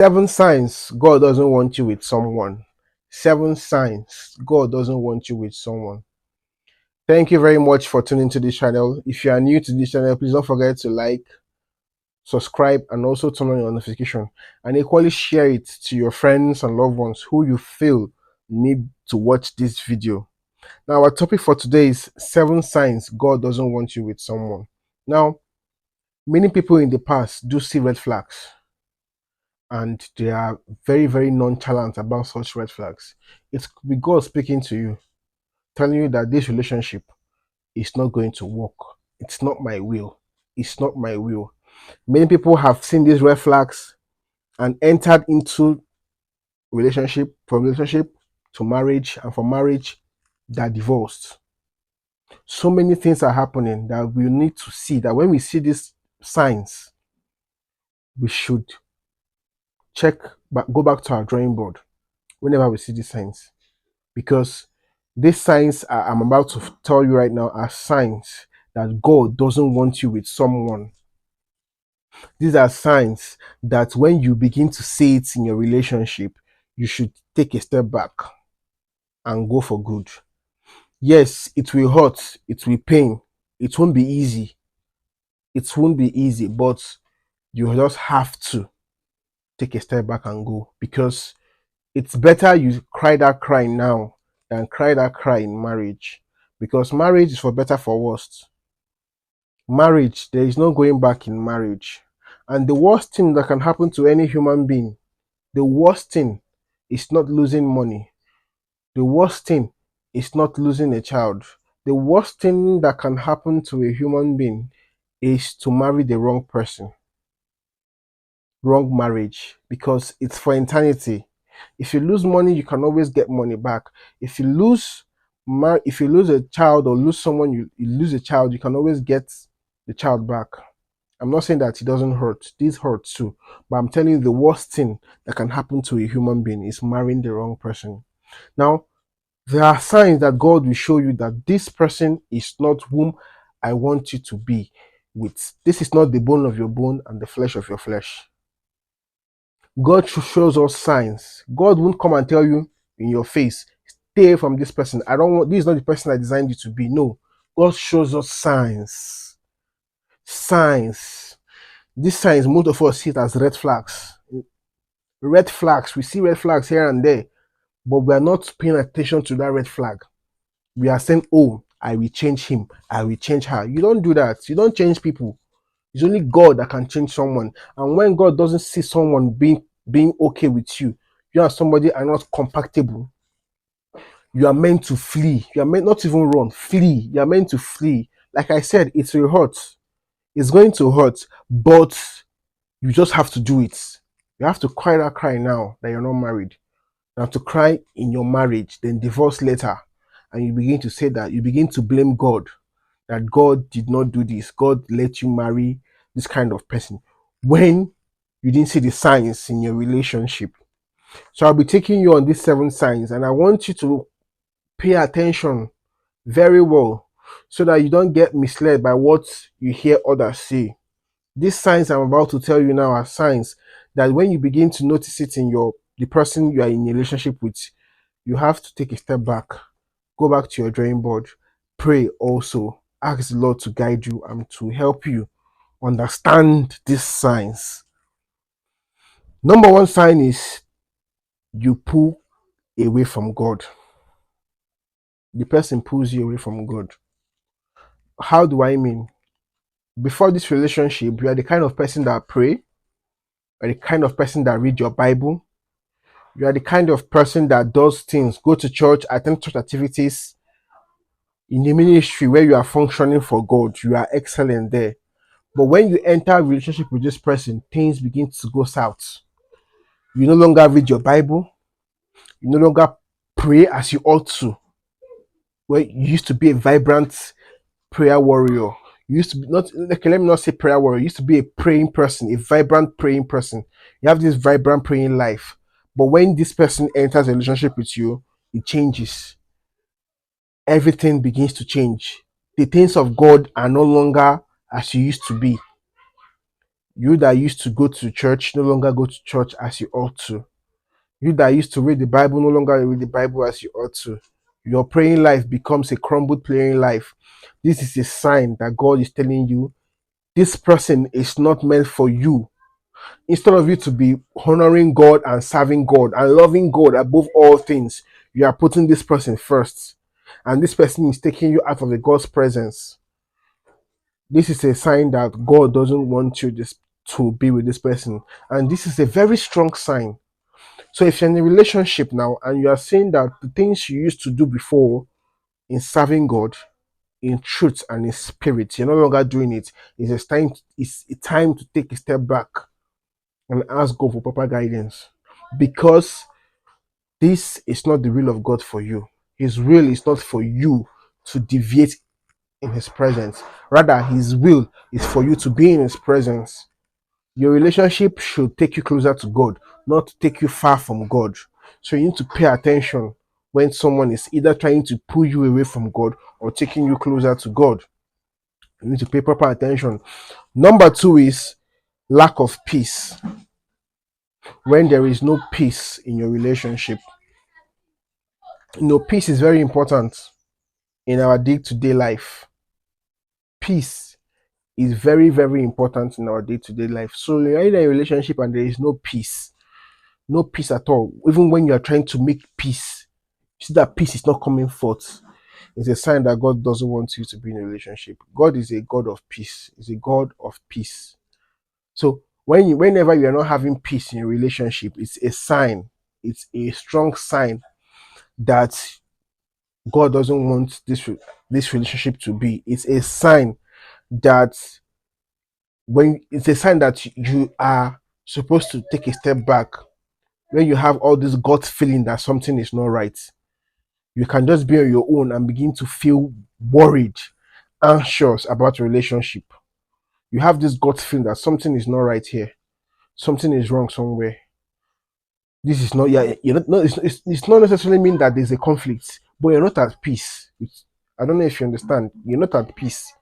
Seven signs God doesn't want you with someone. Seven signs God doesn't want you with someone. Thank you very much for tuning to this channel. If you are new to this channel, please don't forget to like, subscribe, and also turn on your notification. And equally share it to your friends and loved ones who you feel need to watch this video. Now, our topic for today is 7 signs God doesn't want you with someone. Now, many people in the past do see red flags, and they are very, very nonchalant about such red flags. It could be God speaking to you, telling you that this relationship is not going to work. It's not my will. It's not my will. Many people have seen these red flags and entered into relationship, from relationship to marriage, and from marriage, they're divorced. So many things are happening that we need to see, that when we see these signs, we should go back to our drawing board whenever we see these signs. Because these signs I'm about to tell you right now are signs that God doesn't want you with someone. These are signs that when you begin to see it in your relationship, you should take a step back and go for good. Yes, it will hurt, it will pain, it won't be easy. It won't be easy, but you just have to take a step back and go, because it's better you cry that cry now than cry that cry in marriage, because marriage is for better for worse. Marriage, there is no going back in marriage. And the worst thing that can happen to any human being, the worst thing is not losing money. The worst thing is not losing a child. The worst thing that can happen to a human being is to marry the wrong person, wrong marriage, because it's for eternity. If you lose money, you can always get money back. If you lose a child or lose someone, you lose a child, you can always get the child back. I'm not saying that it doesn't hurt. This hurts too. But I'm telling you, the worst thing that can happen to a human being is marrying the wrong person. Now, there are signs that God will show you that this person is not whom I want you to be with. This is not the bone of your bone and the flesh of your flesh. God shows us signs. God won't come and tell you in your face, stay from this person. This is not the person I designed you to be. No. God shows us signs. Signs. These signs, most of us see it as red flags. Red flags. We see red flags here and there, but we are not paying attention to that red flag. We are saying, oh, I will change him. I will change her. You don't do that. You don't change people. It's only God that can change someone. And when God doesn't see someone being okay with you, you and somebody are not compatible, you are meant to flee. You are meant not even run, flee. You are meant to flee. Like I said, it will hurt. It's going to hurt, but you just have to do it. You have to cry that cry now that you're not married. You have to cry in your marriage, then divorce later. And you begin to say that, you begin to blame God, that God did not do this. God let you marry this kind of person when you didn't see the signs in your relationship. So I'll be taking you on these 7 signs, and I want you to pay attention very well so that you don't get misled by what you hear others say. These signs I'm about to tell you now are signs that when you begin to notice it in the person you are in a relationship with, you have to take a step back, go back to your drawing board, pray also, ask the Lord to guide you and to help you understand these signs. Number 1 sign is you pull away from God. The person pulls you away from God. How do I mean? Before this relationship, you are the kind of person that pray, you are the kind of person that read your Bible, you are the kind of person that does things, go to church, attend church activities. In the ministry where you are functioning for God, you are excellent there. But when you enter a relationship with this person, things begin to go south. You no longer read your Bible, you no longer pray as you ought to. Where you used to be a vibrant prayer warrior. You used to be not okay, let me not say prayer warrior. You used to be a praying person, a vibrant praying person. You have this vibrant praying life. But when this person enters a relationship with you, it changes. Everything begins to change. The things of God are no longer as you used to be. You that used to go to church no longer go to church as you ought to. You that used to read the Bible no longer read the Bible as you ought to. Your praying life becomes a crumbled praying life. This is a sign that God is telling you this person is not meant for you. Instead of you to be honoring God and serving God and loving God above all things, you are putting this person first. And this person is taking you out of the God's presence. This is a sign that God doesn't want you to be with this person. And this is a very strong sign. So if you're in a relationship now and you are saying that the things you used to do before in serving God, in truth and in spirit, you're no longer doing it, it's a time to take a step back and ask God for proper guidance. Because this is not the will of God for you. His will is not for you to deviate in his presence. Rather, his will is for you to be in his presence. Your relationship should take you closer to God, not take you far from God. So you need to pay attention when someone is either trying to pull you away from God or taking you closer to God. You need to pay proper attention. Number 2 is lack of peace. When there is no peace in your relationship, peace is very important in our day-to-day life. Peace is very, very important in our day-to-day life. So you're in a relationship and there is no peace at all. Even when you are trying to make peace, you see that peace is not coming forth. It's a sign that God doesn't want you to be in a relationship. God is a God of peace. He's a God of peace. So whenever you are not having peace in a relationship, it's a sign. It's a strong sign that God doesn't want this relationship to be. It's a sign that you are supposed to take a step back. When you have all this gut feeling that something is not right, you can just be on your own and begin to feel worried, anxious about your relationship. You have this gut feeling that something is not right here, something is wrong somewhere. This is not, yeah, you're not, no, it's not necessarily mean that there's a conflict, but you're not at peace. I don't know if you understand. You're not at peace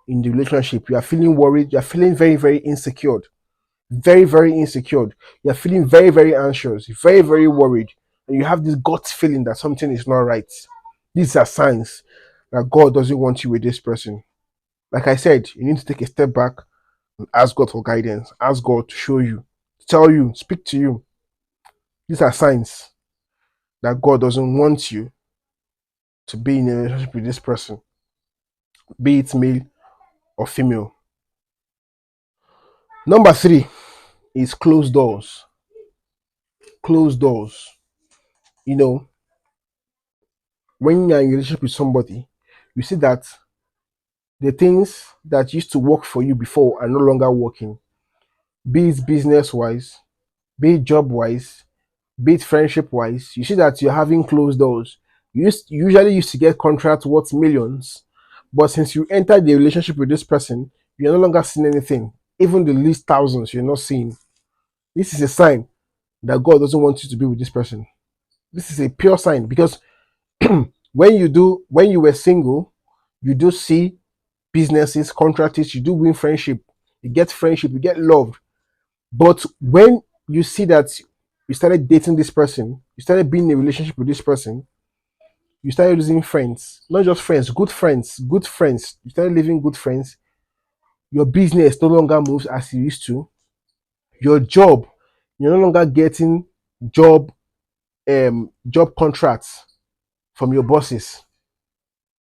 in the relationship. You are feeling worried. You are feeling very, very insecure. Very, very insecure. You're feeling very, very anxious, very, very worried, and you have this gut feeling that something is not right. These are signs that God doesn't want you with this person. Like I said, you need to take a step back and ask God for guidance. Ask God to show you, to tell you, speak to you. These are signs that God doesn't want you to be in a relationship with this person, be it male or female. Number 3 is closed doors. Closed doors. When you're in a relationship with somebody, you see that the things that used to work for you before are no longer working. Be it business wise, be it job wise, be it friendship wise. You see that you're having closed doors. You usually used to get contracts worth millions, but since you entered the relationship with this person, you're no longer seeing anything. Even the least thousands, you're not seeing. This is a sign that God doesn't want you to be with this person. This is a pure sign because when you were single, you do see businesses, contracts, you do win friendship, you get loved. But when you see that you started dating this person, you started being in a relationship with this person, you started losing friends, not just friends, good friends. You started living good friends. Your business no longer moves as it used to. Your job, you're no longer getting job job contracts from your bosses.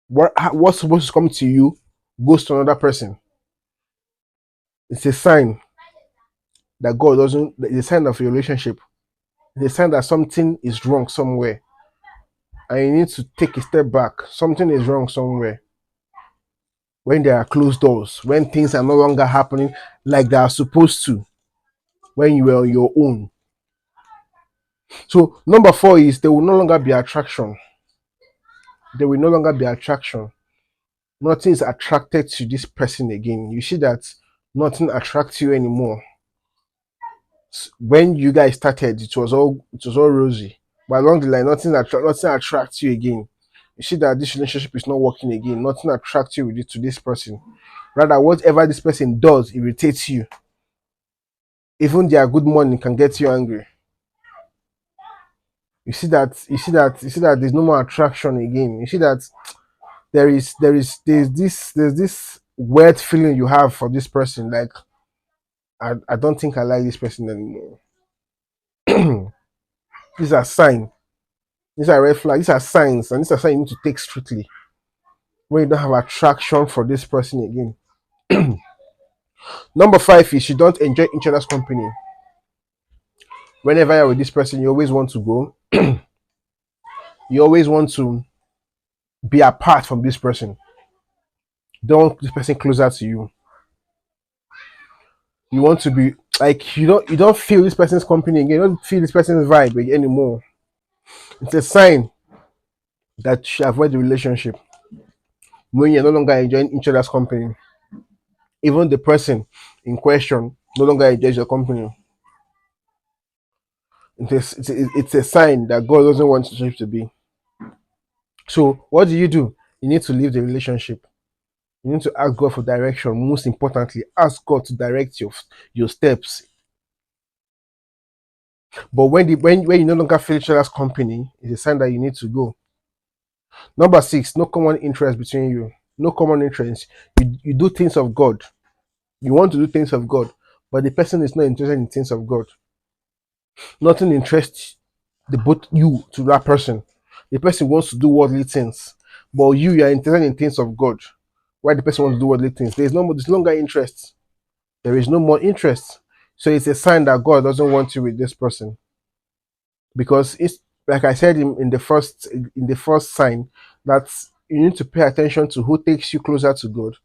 What's supposed to come to you goes to another person. It's a sign that God doesn't. It's a sign of a relationship. It's a sign that something is wrong somewhere, and you need to take a step back. Something is wrong somewhere. When there are closed doors, when things are no longer happening like they are supposed to, when you were on your own. So number 4 is there will no longer be attraction. There will no longer be attraction. Nothing is attracted to this person again. You see that nothing attracts you anymore. When you guys started, it was all rosy, but along the line, nothing attracts you again. You see that this relationship is not working again. Nothing attracts you to this person. Rather, whatever this person does irritates you. Even their good morning can get you angry. You see that there's no more attraction again. You see that there's this weird feeling you have for this person. Like, I don't think I like this person anymore. These are signs. These are red flags. These are signs, and these are signs you need to take strictly when you don't have attraction for this person again. Number five is you don't enjoy each other's company. Whenever you're with this person, you always want to go. You always want to be apart from this person. You don't want this person closer to you. You want to be like, you don't feel this person's company again. You don't feel this person's vibe anymore. It's a sign that you should avoid the relationship when you're no longer enjoying each other's company. Even the person in question no longer enjoys your company. It's a sign that God doesn't want relationship to be. So what do? You need to leave the relationship. You need to ask God for direction. Most importantly, ask God to direct your steps. But when you no longer feel each other's company, it's a sign that you need to go. Number six, no common interest between you. No common interest. You do things of God. You want to do things of God, but the person is not interested in things of God. Nothing interests the both you to that person. The person wants to do worldly things, but you are interested in things of God. Why the person wants to do worldly things? There's no longer interest. There is no more interest. So it's a sign that God doesn't want you with this person. Because it's like I said in the first sign, that you need to pay attention to who takes you closer to God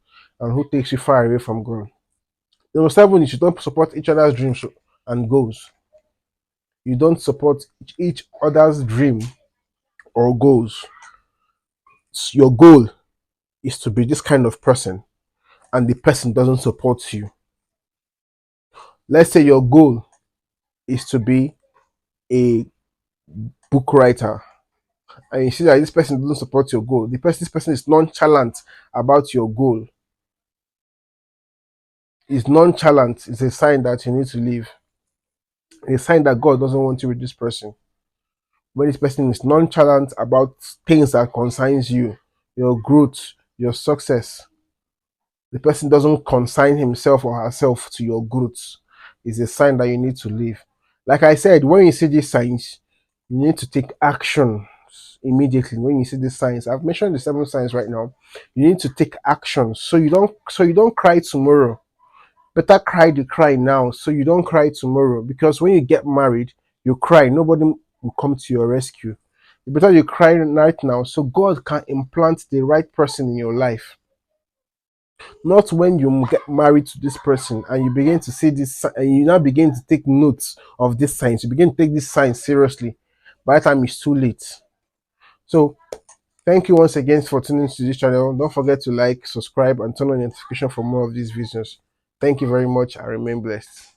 and who takes you far away from God. Number seven is you don't support each other's dreams and goals. You don't support each other's dream or goals. Your goal is to be this kind of person, and the person doesn't support you. Let's say your goal is to be a book writer, and you see that this person doesn't support your goal. This person is nonchalant about your goal. Is nonchalant. It's a sign that you need to leave. It's a sign that God doesn't want you with this person. When this person is nonchalant about things that concerns you, your growth, your success, the person doesn't consign himself or herself to your growth, is a sign that you need to leave. Like I said, when you see these signs, you need to take action immediately. When you see these signs, I've mentioned the 7 signs right now. You need to take action so you don't cry tomorrow. Better cry the cry now so you don't cry tomorrow. Because when you get married, you cry, nobody will come to your rescue. Better you cry right now so God can implant the right person in your life. Not when you get married to this person and you begin to see this and you now begin to take notes of these signs. You begin to take these signs seriously. By the time it's too late. So thank you once again for tuning into this channel. Don't forget to like, subscribe, and turn on notification for more of these videos. Thank you very much and remain blessed.